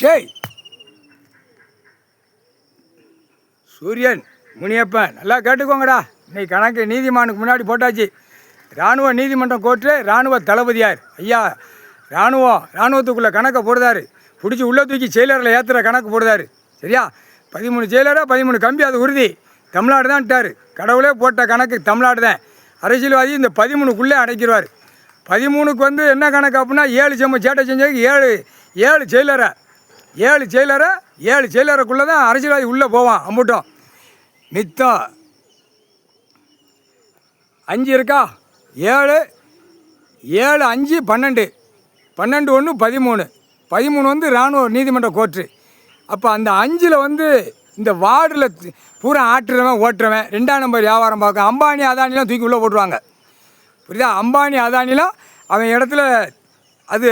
ஜெய் சூரியன் முனியப்பன் நல்லா கேட்டுக்கோங்கடா. இன்னைக்கு கணக்கு நீதிமானுக்கு முன்னாடி போட்டாச்சு. இராணுவ நீதிமன்றம் கோர்ட்டு இராணுவ தளபதியார் ஐயா இராணுவத்துக்குள்ளே கணக்கை போடுதாரு. பிடிச்சி உள்ளே தூக்கி செயலரில் ஏற்றுற கணக்கு போடுதாரு. சரியா? 13 செயலரா 13 கம்பி, அது உறுதி. தமிழ்நாடு தான் விட்டார். கடவுளே போட்ட கணக்கு தமிழ்நாடு தான். அரசியல்வாதி இந்த 13க்குள்ளே அடைக்கிறார். 13க்கு என்ன கணக்கு அப்படின்னா 7 சேட்டை செஞ்சதுக்கு 7 செயலரை 7 செயலருக்குள்ளே தான் அரசியல்வாதி உள்ளே போவான். அம்புட்டோம் மித்தம் 5 இருக்கா? 7 5 12 1 13 இராணுவ நீதிமன்ற கோர்ட்டு. அப்போ அந்த 5ல் இந்த வார்டில் பூரா ஆட்டுறவன் ஓட்டுறவன் 2ஆம் நம்பர் வியாபாரம் பார்க்க அம்பானி அதானிலாம் தூக்கி உள்ளே போட்டுருவாங்க. புரியுதா? அம்பானி அதானிலாம் அவன் இடத்துல அது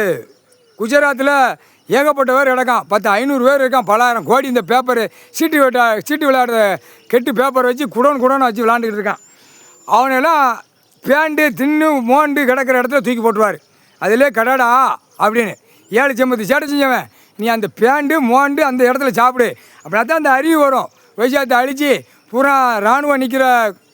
குஜராத்தில் ஏகப்பட்டவர் கிடக்கான். 500 பேர் இருக்கான். பலாயிரம் கோடி இந்த பேப்பரு சீட்டு விளையாடுற கெட்டு பேப்பரை வச்சு குடோன்னு வச்சு விளாண்டுக்கிட்டு இருக்கான். அவனெல்லாம் பேண்டு தின்னு மோண்டு கிடக்கிற இடத்துல தூக்கி போட்டுருவார். அதிலே கடடா அப்படின்னு 7 சேட்டை செஞ்சவன் நீ அந்த பேண்டு மோண்டு அந்த இடத்துல சாப்பிடு அப்படின்னா தான் அந்த அறிவு வரும். விவசாயத்தை அழித்து பூரா இராணுவம் நிற்கிற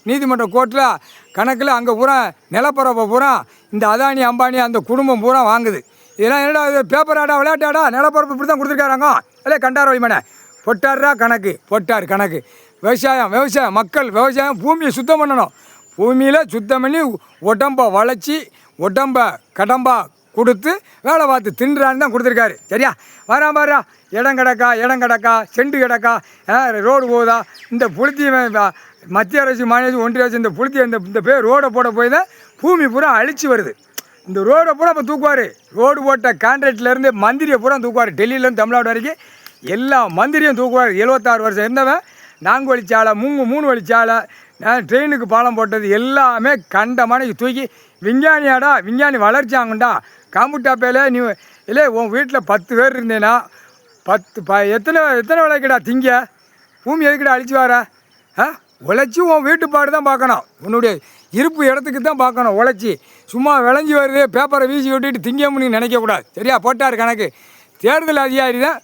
நீதிமன்ற கோர்ட்டில் கணக்கில் அங்கே பூரா நிலப்பரப்பை பூரா இந்த அதானி அம்பானி அந்த குடும்பம் பூரா வாங்குது. இதெல்லாம் என்னடா இது பேப்பராடா விளையாட்டாடா? நிலப்பரப்பு இப்படி தான் கொடுத்துருக்காராங்க. இல்லை கண்டார் வைமனை போட்டார்ரா கணக்கு. விவசாயம் மக்கள் பூமியை சுத்தம் பண்ணணும். பூமியில் சுத்தம் பண்ணி உடம்பை வளைச்சி உடம்பை கடம்பா கொடுத்து வேலை பார்த்து தின்றான்னு தான் கொடுத்துருக்காரு. சரியா? வரா இடம் கிடக்கா செண்டு கிடக்கா ரோடு போகுதா? இந்த புளுத்தி மத்திய அரசு மாநில அரசு ஒன்றிய அரசு இந்த புளுத்தி இந்த பேர் ரோடை போட போய் தான் பூமி பூரா அழிச்சு வருது. இந்த ரோடை பூரா இப்போ தூக்குவார். ரோடு போட்ட கான்ட்ராக்ட்லேருந்து மந்திரியை பூரா தூக்குவார். டெல்லியிலேருந்து தமிழ்நாடு வரைக்கும் எல்லா மந்திரியும் தூக்குவார். 76 வருஷம் இருந்தவன் 4 வழிச்சாலை 3 வழிச்சாலை ட்ரெயினுக்கு பாலம் போட்டது எல்லாமே கண்டமான தூக்கி விஞ்ஞானி வளர்ச்சாங்கண்டா. காம்புட்டாப்பையில் நீ இல்லை உன் வீட்டில் 10 பேர் இருந்தேன்னா 10 எத்தனை விளைக்கடா திங்க? பூமி எதுக்கடா அழிச்சு வர? உழைச்சி உன் வீட்டுப்பாடு தான் பார்க்கணும். உன்னுடைய இருப்பு இடத்துக்கு தான் பார்க்கணும். உழைச்சி சும்மா விளைஞ்சி வருது பேப்பரை வீசி விட்டுட்டு திங்கன்னு நினைக்கக்கூடாது. சரியா? போட்டார் கணக்கு. தேர்தல் அதிகாரி தான்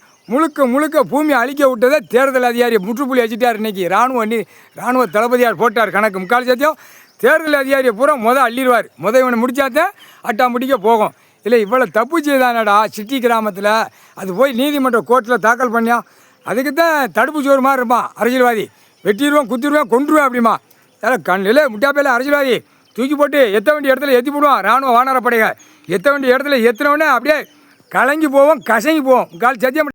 முழுக்க பூமி அழிக்க விட்டதே தேர்தல் அதிகாரி முற்றுப்புள்ளி வச்சுட்டார். இன்றைக்கி இராணுவ தளபதியார் போட்டார் கணக்கு. முக்கால் சத்தியம் தேர்தல் அதிகாரியை பூரா அள்ளிடுவார். இவனை முடிச்சாதான் அட்டா முடிக்க போகும். இல்லை இவ்வளோ தப்பு செய்தானடா சிட்டி கிராமத்தில். அது போய் நீதிமன்ற கோர்ட்டில் தாக்கல் பண்ணியா? அதுக்கு தான் தடுப்பு சோறு மாதிரி இருப்பான் அரசியல்வாதி. வெட்டிடுவான், குத்திடுவான், கொன்றுவேன் அப்படிமா. கண்ணில் முட்டாப்பையில் அரசியல்வாதி தூக்கி போட்டு எத்த வேண்டிய இடத்துல ஏற்றி போடுவான். இராணுவ வானரப்படைகள் எத்த வேண்டிய இடத்துல எத்தினவுடனே அப்படியே கலங்கி போவோம், கசங்கி போவோம். கால் சத்தியம்.